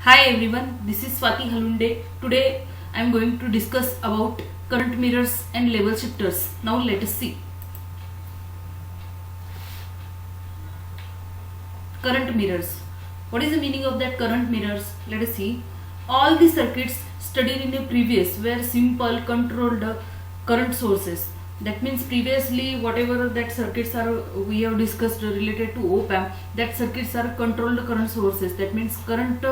Hi everyone, this is Swati Halunde. Today I am going to discuss about current mirrors and level shifters. Now let us see. Current mirrors. What is the meaning of that current mirrors? Let us see. All the circuits studied in the previous were simple controlled current sources. That means previously whatever that circuits are we have discussed related to op-amp, that circuits are controlled current sources. That means current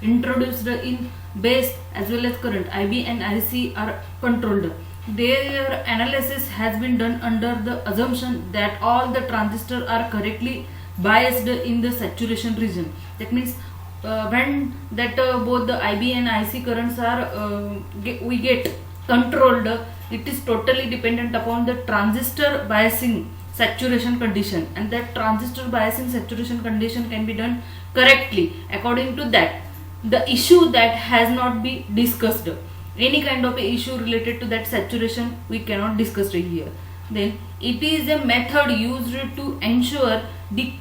introduced in base as well as current IB and IC are controlled. Their analysis has been done under the assumption that all the transistors are correctly biased in the saturation region. That means when that both the IB and IC currents are we get controlled, it is totally dependent upon the transistor biasing saturation condition, and that transistor biasing saturation condition can be done correctly. According to that, the issue that has not been discussed, any kind of a issue related to that saturation we cannot discuss here. Then it is a method used to ensure the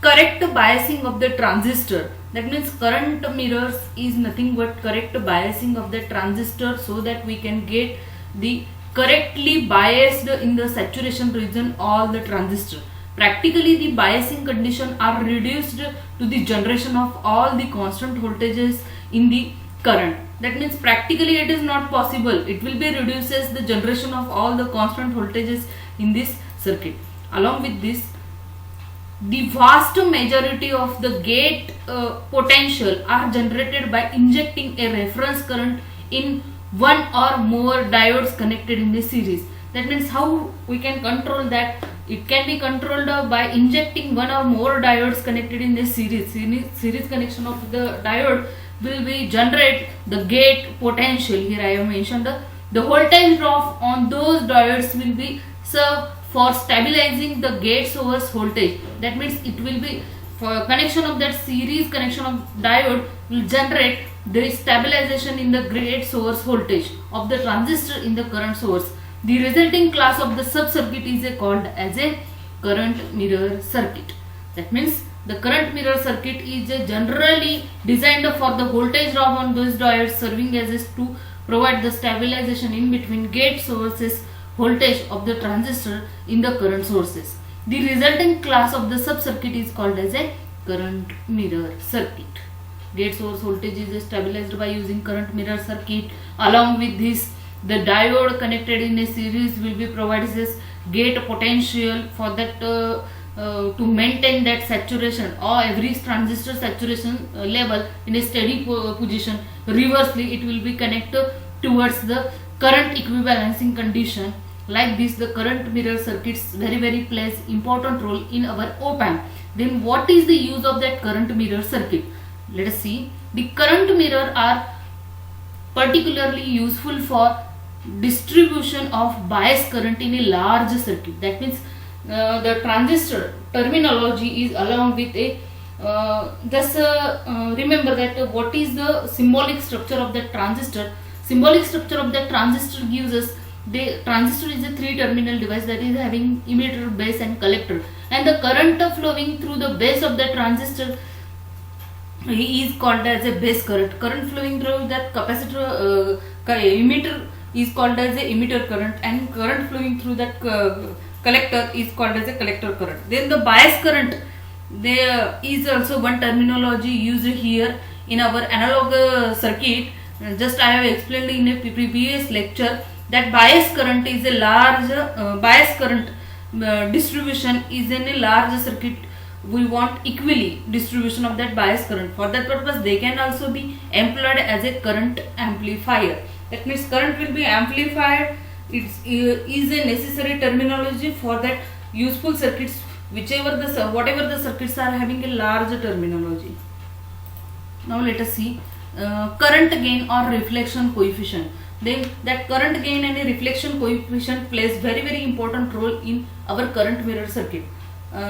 correct biasing of the transistor. That means current mirrors is nothing but correct biasing of the transistor, so that we can get the correctly biased in the saturation region all the transistor. Practically the biasing condition are reduced to the generation of all the constant voltages in the current. That means practically it is not possible. It will be reduces the generation of all the constant voltages in this circuit. Along with this, the vast majority of the gate potential are generated by injecting a reference current in one or more diodes connected in a series. That means how we can control that? It can be controlled by injecting one or more diodes connected in a series. Series connection of the diode will be generate the gate potential. Here I have mentioned the voltage drop on those diodes will be served for stabilizing the gate source voltage. That means it will be for connection of that series connection of diode will generate the stabilization in the gate source voltage of the transistor in the current source. The resulting class of the sub-circuit is called as a current mirror circuit. That means the current mirror circuit is generally designed for the voltage drop on those diodes, serving as to provide the stabilization in between gate sources voltage of the transistor in the current sources. The resulting class of the sub-circuit is called as a current mirror circuit. Gate source voltage is stabilized by using current mirror circuit. Along with this, the diode connected in a series will be provided as gate potential for that to maintain that saturation or every transistor saturation level in a steady position. Reversely, it will be connected towards the current equibalancing condition. Like this, the current mirror circuits very plays important role in our op-amp. Then what is the use of that current mirror circuit? Let us see. The current mirror are particularly useful for distribution of bias current in a large circuit. That means the transistor terminology is along with a remember that what is the symbolic structure of the transistor. Symbolic structure of the transistor gives us the transistor is a 3-terminal device that is having emitter, base and collector, and the current flowing through the base of the transistor is called as a base current. Current flowing through that capacitor emitter is called as a emitter current, and current flowing through that collector is called as a collector current. Then the bias current, there is also one terminology used here in our analog circuit. Just I have explained in a previous lecture that bias current is a large bias current distribution is in a large circuit. We want equally distribution of that bias current. For that purpose, they can also be employed as a current amplifier. That means current will be amplified. It is a necessary terminology for that useful circuits, whatever the circuits are having a large terminology. Now let us see current gain or reflection coefficient. Then that current gain and a reflection coefficient plays very important role in our current mirror circuit.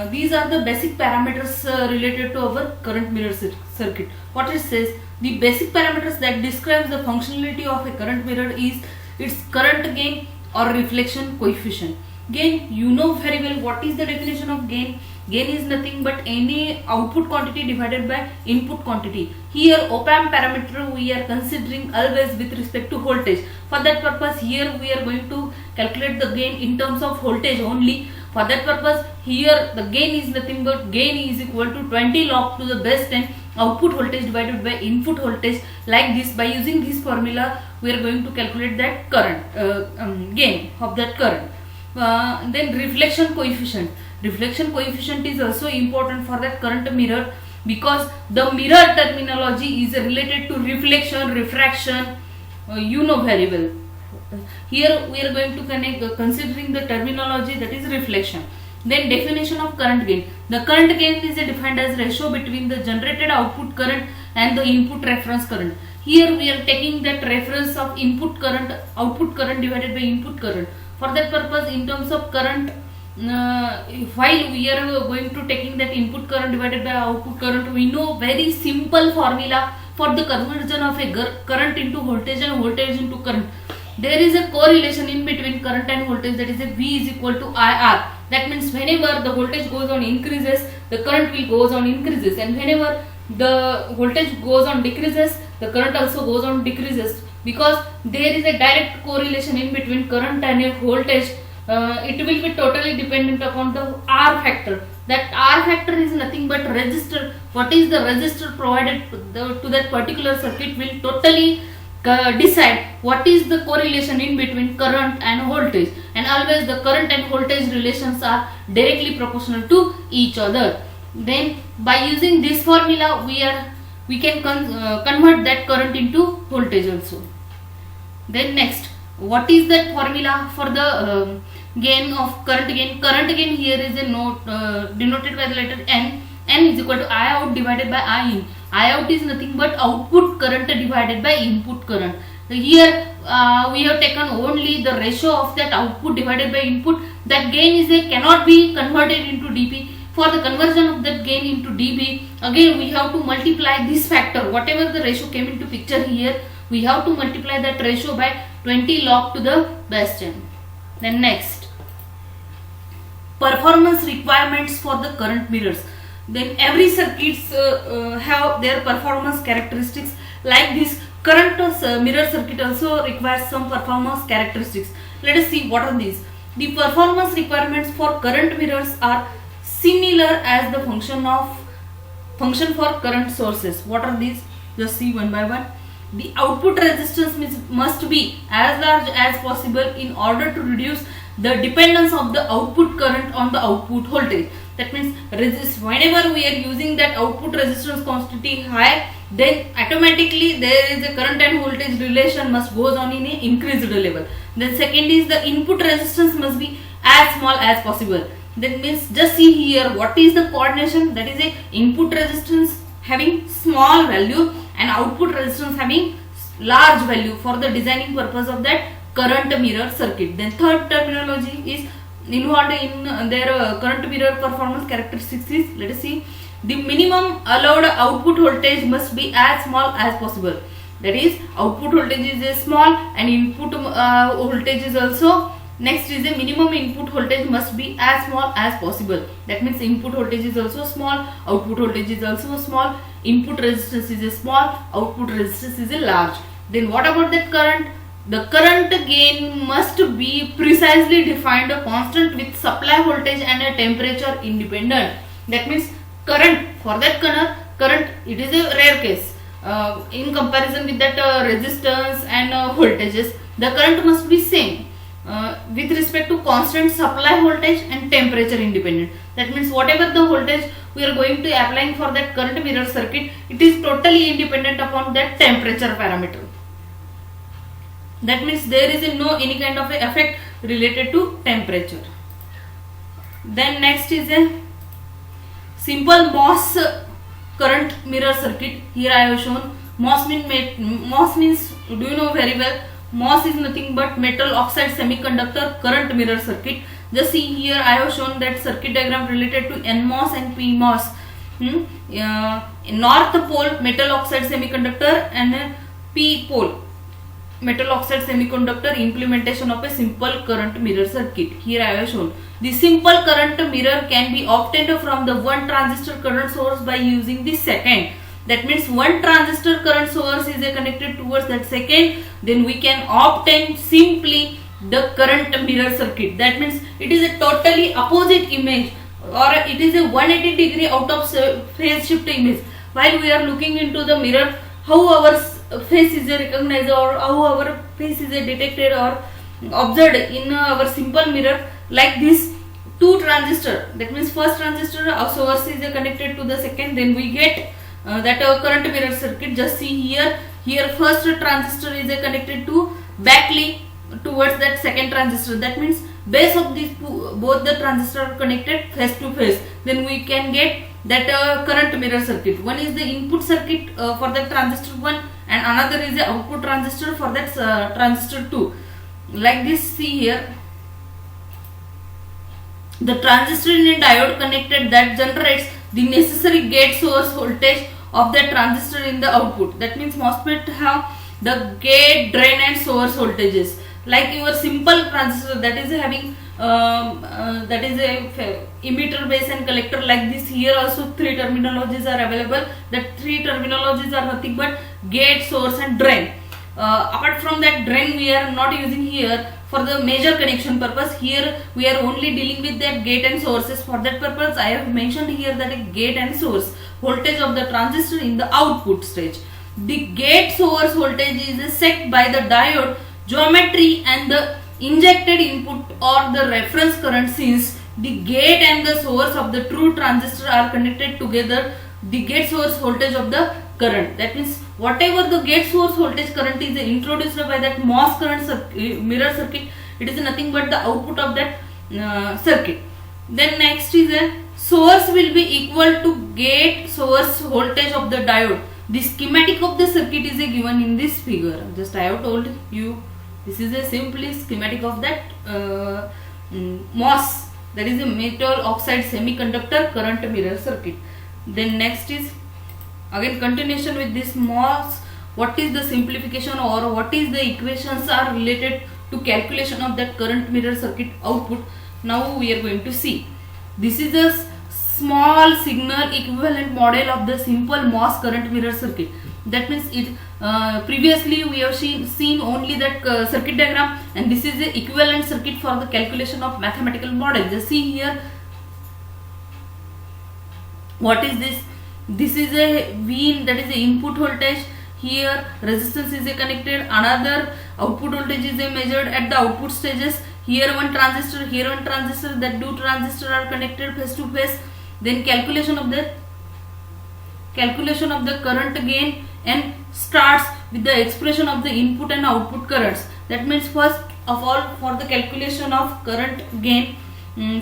These are the basic parameters related to our current mirror circuit. What it says, the basic parameters that describes the functionality of a current mirror is its current gain or reflection coefficient. Gain, you know very well what is the definition of gain. Gain is nothing but any output quantity divided by input quantity. Here op-amp parameter we are considering always with respect to voltage. For that purpose here we are going to calculate the gain in terms of voltage only. For that purpose here the gain is nothing but gain is equal to 20 log to the base 10 output voltage divided by input voltage. Like this, by using this formula we are going to calculate that current gain of that current. Then reflection coefficient. Reflection coefficient is also important for that current mirror, because the mirror terminology is related to reflection, refraction, you know very well. Here we are going to connect considering the terminology that is reflection. Then definition of current gain. The current gain is defined as ratio between the generated output current and the input reference current. Here we are taking that reference of input current, output current divided by input current. For that purpose, in terms of current, while we are going to taking that input current divided by output current, we know very simple formula for the conversion of a current into voltage and voltage into current. There is a correlation in between current and voltage, that is a V is equal to IR. That means whenever the voltage goes on increases, the current will goes on increases, and whenever the voltage goes on decreases, the current also goes on decreases, because there is a direct correlation in between current and a voltage. It will be totally dependent upon the R factor. That R factor is nothing but resistor. What is the resistor provided to that particular circuit will totally decide what is the correlation in between current and voltage, and always the current and voltage relations are directly proportional to each other. Then by using this formula we can convert that current into voltage also. Then next, what is that formula for the gain of current gain? Current gain here is a note denoted by the letter N. N is equal to I out divided by I in. I out is nothing but output current divided by input current. Here we have taken only the ratio of that output divided by input. That gain is cannot be converted into dB. For the conversion of that gain into dB, again we have to multiply this factor. Whatever the ratio came into picture here, we have to multiply that ratio by 20 log to the base 10. Then next, performance requirements for the current mirrors. Then every circuits have their performance characteristics. Like this current mirror circuit also requires some performance characteristics. Let us see what are these. The performance requirements for current mirrors are similar as the function for current sources. What are these? Just see one by one. The output resistance must be as large as possible in order to reduce the dependence of the output current on the output voltage. That means whenever we are using that output resistance quantity high, then automatically there is a current and voltage relation must goes on in a increased level. Then second is the input resistance must be as small as possible. That means just see here what is the coordination, that is a input resistance having small value and output resistance having large value for the designing purpose of that current mirror circuit. Then third terminology is involved in their current mirror performance characteristics is, let us see, the minimum allowed output voltage must be as small as possible. That is, output voltage is small and input voltage is also. Next is a minimum input voltage must be as small as possible. That means input voltage is also small, output voltage is also small, input resistance is a small, output resistance is a large. Then what about that current? The current gain must be precisely defined, constant with supply voltage and a temperature independent. That means current, for that current it is a rare case in comparison with that resistance and voltages. The current must be same with respect to constant supply voltage and temperature independent. That means whatever the voltage we are going to applying for that current mirror circuit, it is totally independent upon that temperature parameter. That means there is no any kind of effect related to temperature. Then next is a simple MOS current mirror circuit. Here I have shown MOS means, do you know very well, MOS is nothing but metal oxide semiconductor current mirror circuit. Just see here I have shown that circuit diagram related to NMOS and PMOS. North pole metal oxide semiconductor and P pole metal oxide semiconductor implementation of a simple current mirror circuit. Here I have shown. The simple current mirror can be obtained from the one transistor current source by using the second. That means one transistor current source is connected towards that second, then we can obtain simply the current mirror circuit. That means it is a totally opposite image, or it is a 180 degree out of phase shift image. While we are looking into the mirror, how our face is recognized or how our face is detected or observed in our simple mirror, like this two transistor. That means first transistor source is connected to the second, then we get that current mirror circuit. Just see here, first transistor is connected to backly towards that second transistor. That means base of these both the transistor are connected face to face, then we can get that current mirror circuit. One is the input circuit for that transistor 1 and another is the output transistor for that transistor 2. Like this, see here, the transistor in a diode connected that generates the necessary gate source voltage of the transistor in the output. That means MOSFET have the gate, drain and source voltages. Like your simple transistor that is having that is a emitter, base and collector. Like this, here also three terminologies are available. That three terminologies are nothing but gate, source and drain. Apart from that, drain we are not using here for the major connection purpose. Here we are only dealing with that gate and sources. For that purpose I have mentioned here that a gate and source voltage of the transistor in the output stage. The gate source voltage is set by the diode geometry and the injected input or the reference current. Since the gate and the source of the true transistor are connected together, the gate source voltage of the current. That means whatever the gate source voltage current is introduced by that MOS current mirror circuit, it is nothing but the output of that circuit. Then next is a source will be equal to gate source voltage of the diode. The schematic of the circuit is given in this figure. Just I have told you, this is a simply schematic of that MOS, that is a metal oxide semiconductor current mirror circuit. Then next is again continuation with this MOS. What is the simplification or what is the equations are related to calculation of that current mirror circuit output? Now we are going to see. This is a small signal equivalent model of the simple MOS current mirror circuit. That means it previously we have seen only that circuit diagram, and this is the equivalent circuit for the calculation of mathematical model. Just see here, what is this? This is a V, that is the input voltage. Here resistance is connected, another output voltage is measured at the output stages. Here one transistor, here one transistor, that two transistors are connected face to face. Then calculation of the current gain and starts with the expression of the input and output currents. That means first of all, for the calculation of current gain,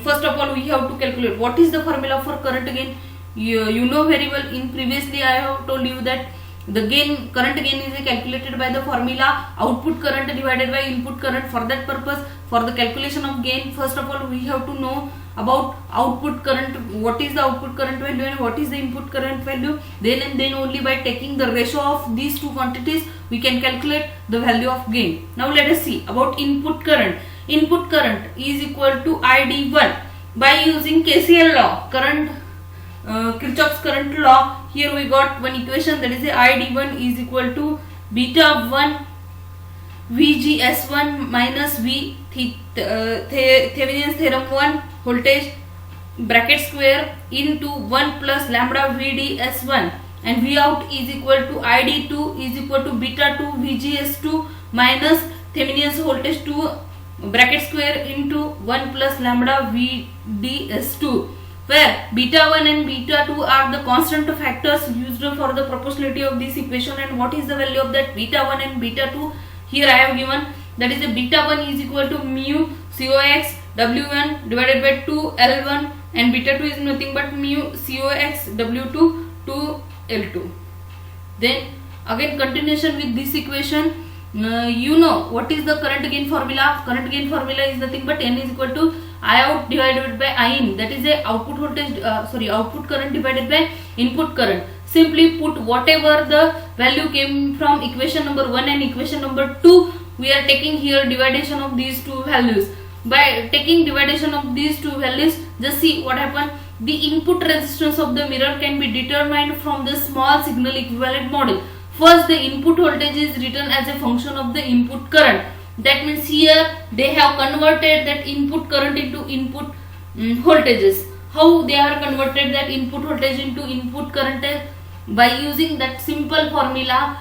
first of all we have to calculate what is the formula for current gain. You know very well, in previously I have told you that the current gain is calculated by the formula output current divided by input current. For that purpose, for the calculation of gain, first of all we have to know about output current, what is the output current value and what is the input current value. Then only by taking the ratio of these two quantities we can calculate the value of gain. Now let us see about input current. Input current is equal to ID1 by using KCL law, Kirchhoff's current law. Here we got one equation, that is ID1 is equal to beta 1 VGS1 minus V Thevenin's theorem 1 voltage bracket square into 1 plus lambda VDS1, and V out is equal to ID2 is equal to beta 2 VGS2 minus Thevenin's voltage 2 bracket square into 1 plus lambda VDS2, where beta 1 and beta 2 are the constant factors used for the proportionality of this equation. And what is the value of that beta 1 and beta 2? Here I have given, that is a beta 1 is equal to mu COX W1 divided by 2 L1, and beta 2 is nothing but mu COX W2 to L2. Then again continuation with this equation, you know what is the current gain formula. Current gain formula is nothing but N is equal to I out divided by I in, that is a output voltage output current divided by input current. simply put whatever the value came from equation number 1 and equation number 2. We are taking here dividation of these two values. By taking dividation of these two values, just see what happened. The input resistance of the mirror can be determined from the small signal equivalent model. First, the input voltage is written as a function of the input current. That means here they have converted that input current into input voltages. How they are converted that input voltage into input current? By using that simple formula.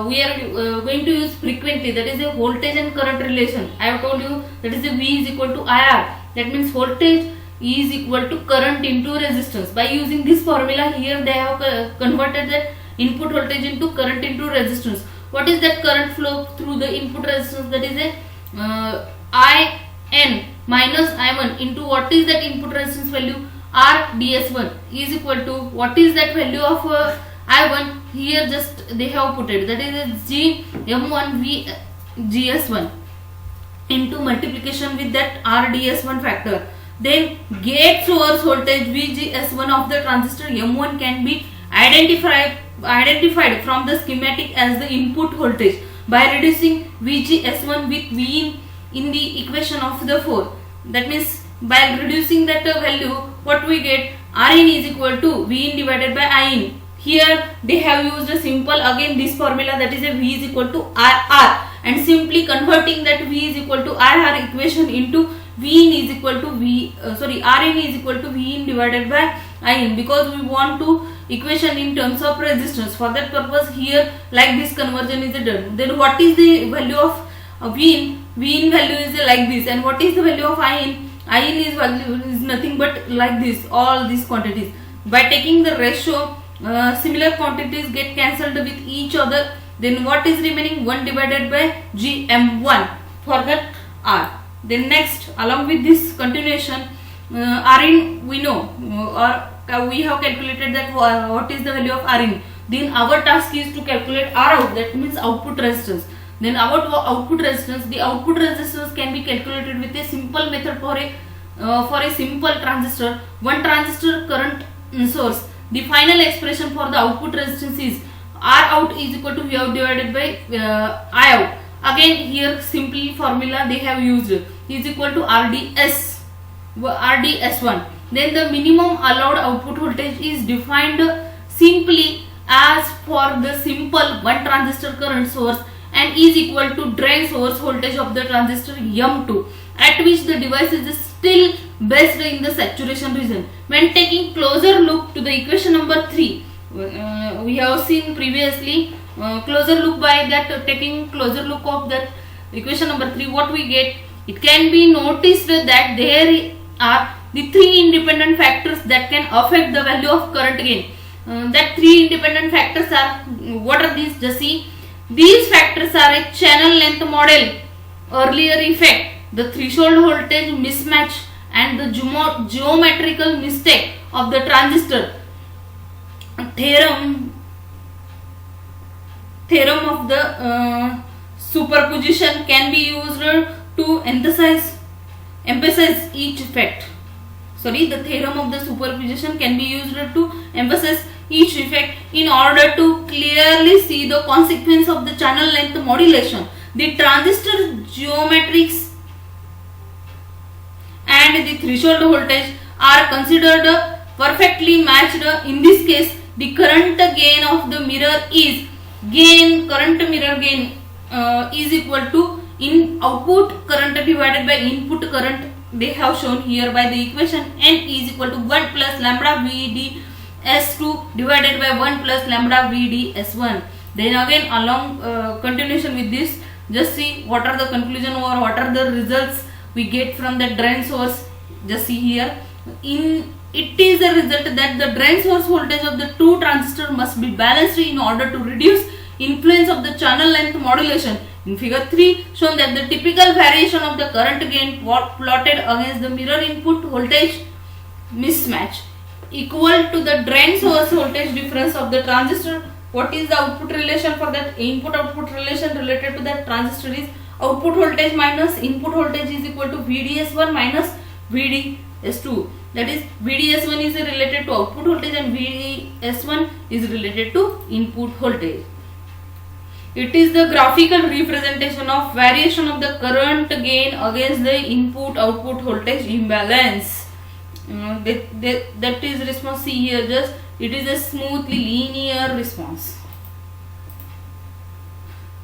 We are going to use frequently, that is a voltage and current relation. I have told you that is a V is equal to IR. That means voltage is equal to current into resistance. By using this formula, here they have converted that input voltage into current into resistance. What is that current flow through the input resistance? That is a IN minus I1 into what is that input resistance value? RDS1 is equal to what is that value of I1? Here just they have put it, that is a GM1 VGS1 into multiplication with that RDS1 factor. Then gate source voltage VGS1 of the transistor M1 can be identified from the schematic as the input voltage by reducing VGS1 with V in the equation of the 4. That means by reducing that value, what we get, Rin is equal to Vin divided by In. Here they have used a simple again this formula, that is a V is equal to IR, and simply converting that V is equal to IR equation into Vin is equal to Rin is equal to Vin divided by In, because we want to equation in terms of resistance. For that purpose here like this conversion is done. Then what is the value of Vin? Vin value is like this, and what is the value of In? In is value is nothing but like this, all these quantities. By taking the ratio, similar quantities get cancelled with each other. Then what is remaining? 1 divided by GM1 for that R. Then next, along with this continuation, Rin we know, or we have calculated that what is the value of Rin. Then our task is to calculate Rout, that means output resistance. Then about output resistance, the output resistance can be calculated with a simple method for a simple transistor, one transistor current source. The final expression for the output resistance is Rout is equal to Vout divided by Iout. Again here simply formula they have used is equal to RDS1. Then the minimum allowed output voltage is defined simply as for the simple one transistor current source and is equal to drain source voltage of the transistor M2, at which the device is still based in the saturation region. When taking closer look to the equation number 3, we have seen previously closer look, by that taking closer look of that equation number 3, what we get, it can be noticed that there are the 3 independent factors that can affect the value of current gain. That 3 independent factors are, what are these? Just see, these factors are a channel length model, earlier effect, the threshold voltage mismatch, and the geometrical mistake of the transistor. Theorem of the superposition can be used to emphasize each effect. The theorem of the superposition can be used to emphasize each effect in order to clearly see the consequence of the channel length modulation. The transistor geometrics and the threshold voltage are considered perfectly matched. In this case, the current gain of the mirror is current mirror gain is equal to in output current divided by input current. They have shown here by the equation N is equal to 1 plus lambda VDS2 divided by 1 plus lambda VDS1. Then again along continuation with this, just see what are the conclusion or what are the results we get from the drain source. Just see here, it is a result that the drain source voltage of the two transistors must be balanced in order to reduce influence of the channel length modulation. In figure 3 shown that the typical variation of the current gain plotted against the mirror input voltage mismatch equal to the drain source voltage difference of the transistor. What is the output relation for that? Input output relation related to that transistor is output voltage minus input voltage is equal to VDS1 minus VDS2. that is VDS1 is related to output voltage and VDS1 is related to input voltage. It is the graphical representation of variation of the current gain against the input output voltage imbalance. That is response. See here, just it is a smoothly linear response.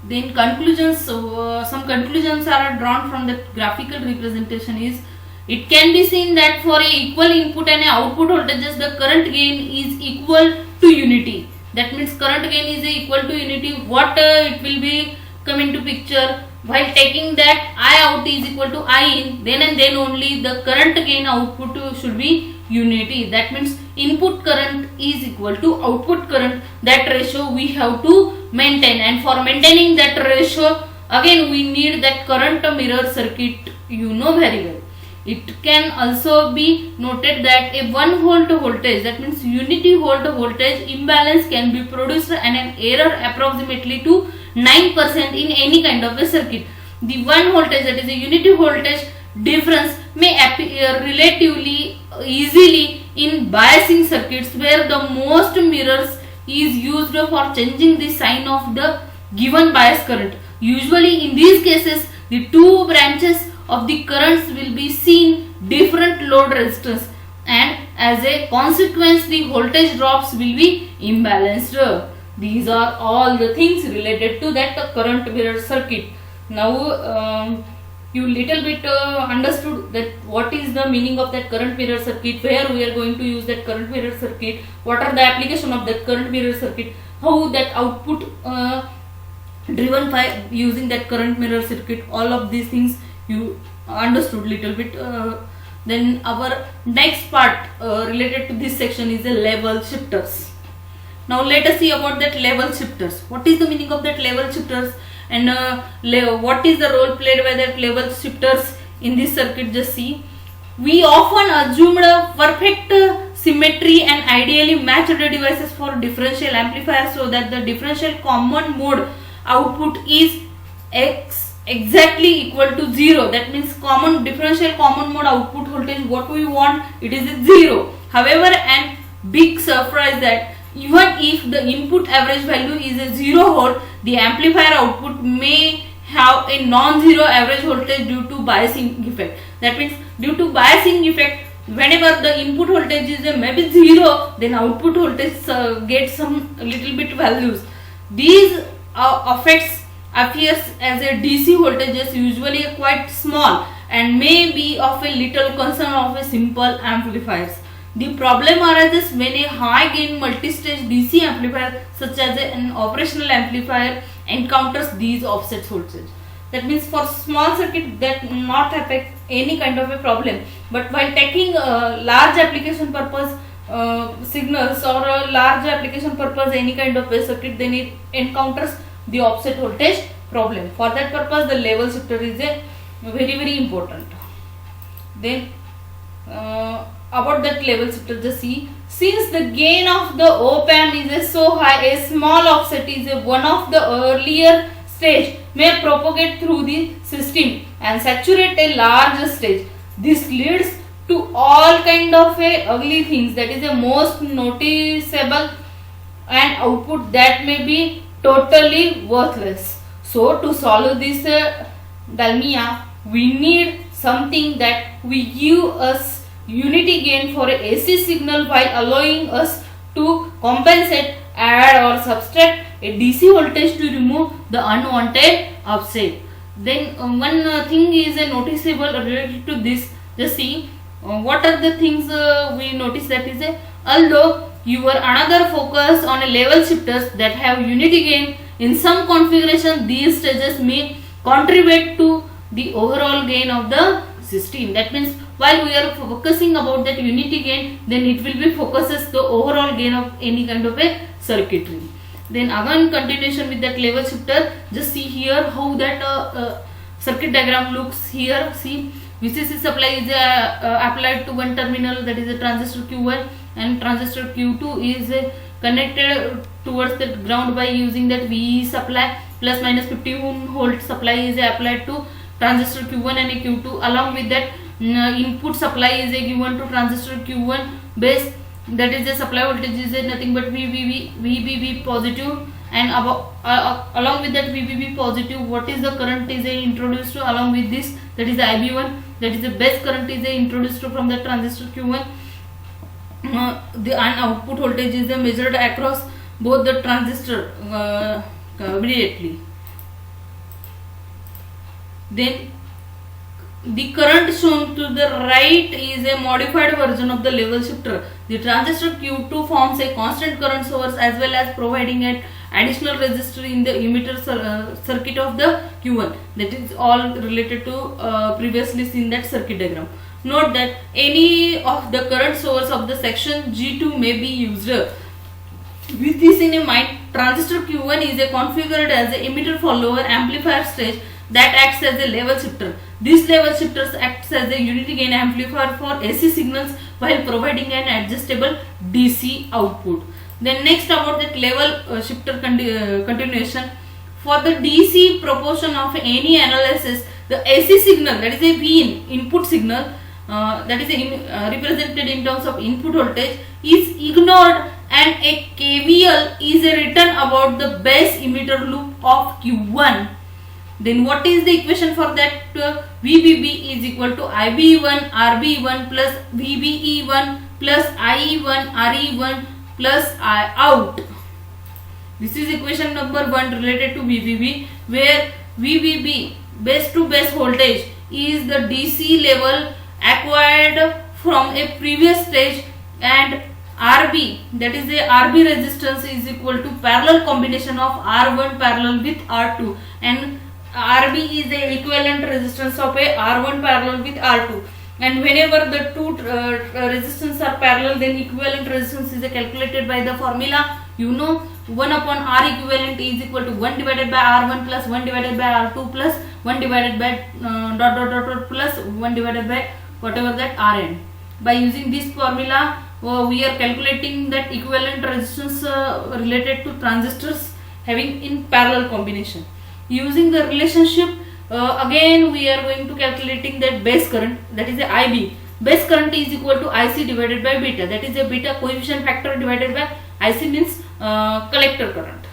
Then conclusions, some conclusions are drawn from the graphical representation is, it can be seen that for a equal input and a output voltages, the current gain is equal to unity. That means current gain is equal to unity. What it will be come into picture while taking that I out is equal to I in, then and then only the current gain output should be unity. That means input current is equal to output current. That ratio we have to maintain, and for maintaining that ratio again we need that current mirror circuit, you know very well. It can also be noted that a 1 volt voltage, that means unity volt voltage imbalance can be produced and an error approximately to 9% in any kind of a circuit. The 1 voltage, that is a unity voltage difference, may appear relatively easily in biasing circuits where the most mirrors is used for changing the sign of the given bias current. Usually in these cases the two branches of the currents will be seen different load resistance, and as a consequence the voltage drops will be imbalanced. These are all the things related to that current mirror circuit. Now you little bit understood that what is the meaning of that current mirror circuit, where we are going to use that current mirror circuit, what are the application of that current mirror circuit, how that output driven by using that current mirror circuit. All of these things you understood little bit. Then our next part related to this section is the level shifters. Now let us see about that level shifters. What is the meaning of that level shifters, and what is the role played by that level shifters in this circuit? Just see, we often assumed a perfect symmetry and ideally matched devices for differential amplifiers, so that the differential common mode output is exactly equal to 0. That means differential common mode output voltage, what we want, it is 0. However, an big surprise that even if the input average value is a 0 volt, the amplifier output may have a non-zero average voltage due to biasing effect. That means due to biasing effect, whenever the input voltage is maybe 0, then output voltage gets some little bit values. These effects appears as a DC voltages, usually quite small, and may be of a little concern of a simple amplifiers. The problem arises when a high gain multi-stage DC amplifier such as an operational amplifier encounters these offset voltage. That means for small circuit that not affect any kind of a problem, but while taking large application purpose signals or a large application purpose any kind of a circuit, then it encounters the offset voltage problem. For that purpose the level shifter is a very important. Then about that level shifter, just see, since the gain of the op-amp is so high, a small offset is one of the earlier stage may propagate through the system and saturate a large stage. This leads to all kind of ugly things, that is the most noticeable, and output that may be totally worthless. So to solve this dalmia, we need something that we give us unity gain for a AC signal while allowing us to compensate, add or subtract a DC voltage to remove the unwanted offset. Then one thing is noticeable related to this. Just see what are the things we notice, that is although your another focus on a level shifters that have unity gain, in some configuration these stages may contribute to the overall gain of the system. That means while we are focusing about that unity gain, then it will be focuses the overall gain of any kind of a circuitry. Then again continuation with that level shifter, just see here how that circuit diagram looks here. See, VCC supply is applied to one terminal, that is a transistor Q1, and transistor Q2 is connected towards the ground by using that VE supply. Plus minus 51 volt supply is applied to transistor Q1 and a Q2. Along with that input supply is a given to transistor Q1 base, that is the supply voltage is a nothing but VBB positive, and along with that VBB positive, what is the current is a introduced to along with this, that is the IB1, that is the base current is a introduced to from the transistor Q1. The output voltage is measured across both the transistor immediately. Then the current shown to the right is a modified version of the level shifter. The transistor Q2 forms a constant current source as well as providing an additional resistor in the emitter circuit of the Q1. That is all related to previously seen that circuit diagram. Note that any of the current source of the section G2 may be used. With this in mind, transistor Q1 is configured as an emitter follower amplifier stage that acts as a level shifter. This level shifter acts as a unity gain amplifier for AC signals while providing an adjustable DC output. Then next about that level shifter continuation. For the DC proportion of any analysis, the AC signal, that is a V input signal, that is represented in terms of input voltage, is ignored and a KVL is written about the base emitter loop of Q1. Then what is the equation for that? VBB is equal to IB1 RB1 plus VBE1 plus IE1 RE1 plus I out. This is equation number 1 related to VBB, where VBB base to base voltage is the DC level acquired from a previous stage, and RB, that is the RB resistance, is equal to parallel combination of R1 parallel with R2, and RB is the equivalent resistance of a R1 parallel with R2, and whenever the two resistance are parallel, then equivalent resistance is calculated by the formula, 1 upon R equivalent is equal to 1 divided by R1 plus 1 divided by R2 plus 1 divided by dot plus 1 divided by whatever that Rn. By using this formula, we are calculating that equivalent resistance related to transistors having in parallel combination. Using the relationship, again we are going to calculating that base current, that is the IB. Base current is equal to IC divided by beta, that is a beta coefficient factor divided by IC means collector current,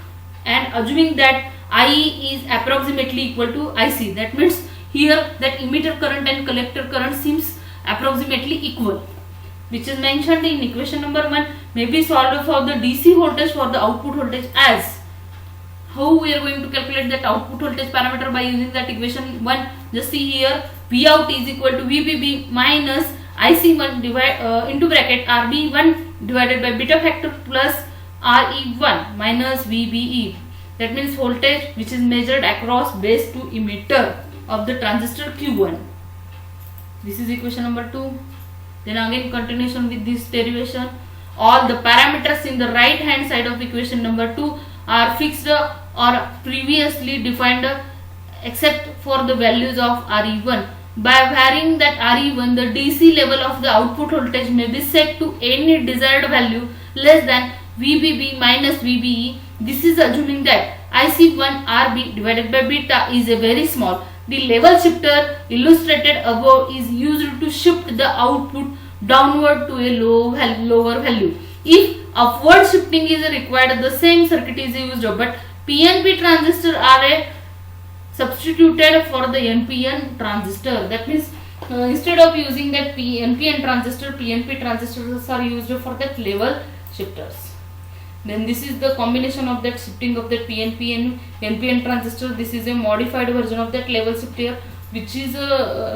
and assuming that IE is approximately equal to IC, that means here that emitter current and collector current seems approximately equal, which is mentioned in equation number 1, may be solved for the DC voltage for the output voltage. As how we are going to calculate that output voltage parameter? By using that equation 1, just see here, V out is equal to VBB minus IC1 into bracket RB1 divided by beta factor plus RE1 minus VBE. That means voltage which is measured across base to emitter of the transistor Q1. This is equation number 2. Then again continuation with this derivation. All the parameters in the right hand side of equation number 2 are fixed or previously defined except for the values of RE1. By varying that RE1, the DC level of the output voltage may be set to any desired value less than VBB minus VBE. This is assuming that IC1 RB divided by beta is a very small. The level shifter illustrated above is used to shift the output downward to a lower value. If upward shifting is required, the same circuit is used, but PNP transistor are substituted for the NPN transistor. That means instead of using that NPN transistor, PNP transistors are used for that level shifters. Then this is the combination of that shifting of that PNP and NPN transistor. This is a modified version of that level shifter, which is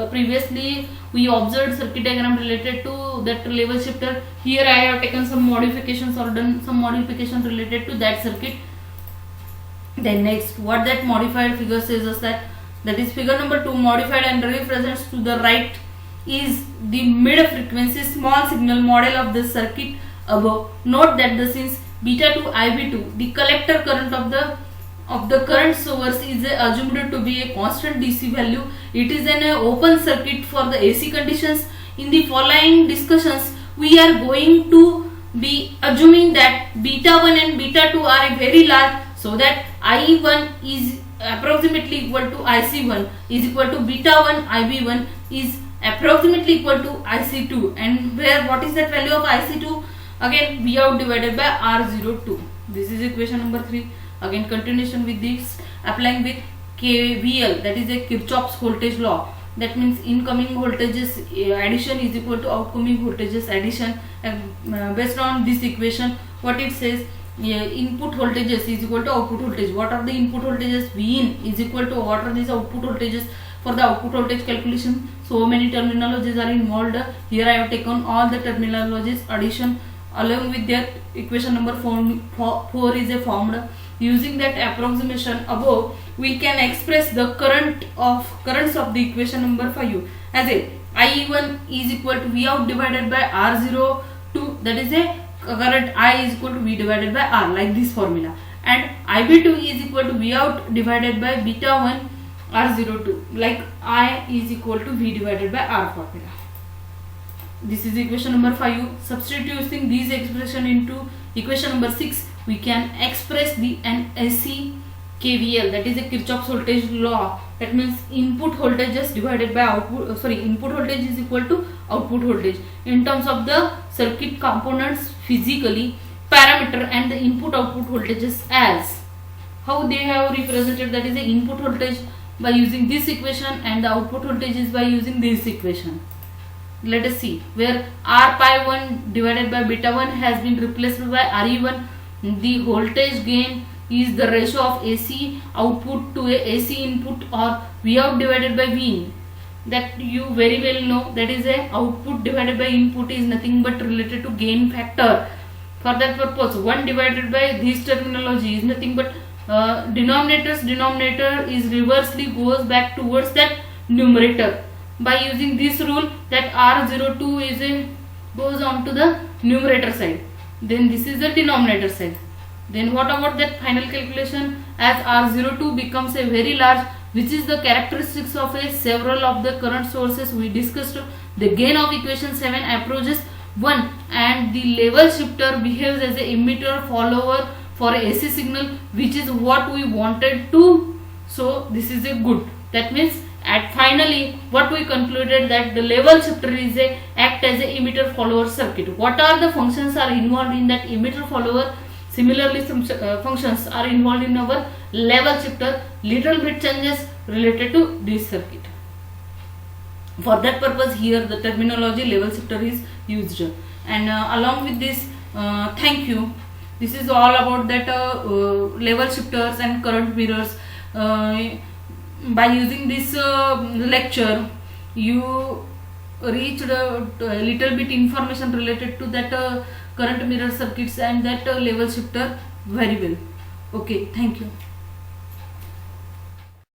previously we observed circuit diagram related to that level shifter. Here I have taken some modifications or done some modification related to that circuit. Then next, what that modified figure says is that is figure number 2, modified and represents to the right is the mid frequency small signal model of the circuit above. Note that since beta to IB2, the collector current of the current source is assumed to be a constant DC value. It is an open circuit for the AC conditions. In the following discussions, we are going to be assuming that beta 1 and beta 2 are very large, so that IE1 is approximately equal to IC1 is equal to beta 1 IB1 is approximately equal to IC2, and where what is that value of IC2? Again V out divided by R02. This is equation number 3. Again continuation with this, applying with KVL, that is a Kirchhoff's voltage law. That means incoming voltages addition is equal to outgoing voltages addition. Based on this equation, what it says, input voltages is equal to output voltage. What are the input voltages? V in is equal to what are these output voltages? For the output voltage calculation, so many terminologies are involved. Here I have taken all the terminologies addition, along with that equation number 4 is formed. Using that approximation above, we can express the currents of the equation number 5 as a I1 is equal to V out divided by R02, that is a current I is equal to V divided by R, like this formula, and IB2 is equal to V out divided by beta 1 R02, like I is equal to V divided by R formula. This is equation number 5. Substituting these expression into equation number 6, we can express an AC KVL, that is a Kirchhoff's voltage law. That means input voltages divided by input voltage is equal to output voltage in terms of the circuit components physically, parameter and the input output voltages as how they have represented, that is the input voltage by using this equation and the output voltage is by using this equation. Let us see, where R pi 1 divided by beta 1 has been replaced by RE1. The voltage gain is the ratio of AC output to a AC input, or V out divided by V in. That you very well know, that is a output divided by input is nothing but related to gain factor. For that purpose, 1 divided by this terminology is nothing but denominator is reversely goes back towards that numerator. By using this rule, that R02 goes on to the numerator side, then this is the denominator side. Then what about that final calculation, as R02 becomes a very large, which is the characteristics of several of the current sources we discussed. The gain of equation 7 approaches 1 and the level shifter behaves as a emitter follower for a AC signal, which is what we wanted to. So this is a good. That means at finally what we concluded, that the level shifter is act as a emitter follower circuit. What are the functions are involved in that emitter follower? Similarly, some functions are involved in our level shifter. Little bit changes related to this circuit. For that purpose, here the terminology level shifter is used. And along with this, thank you. This is all about that level shifters and current mirrors. By using this lecture, you reached a little bit information related to that current mirror circuits and that level shifter very well. Okay, thank you.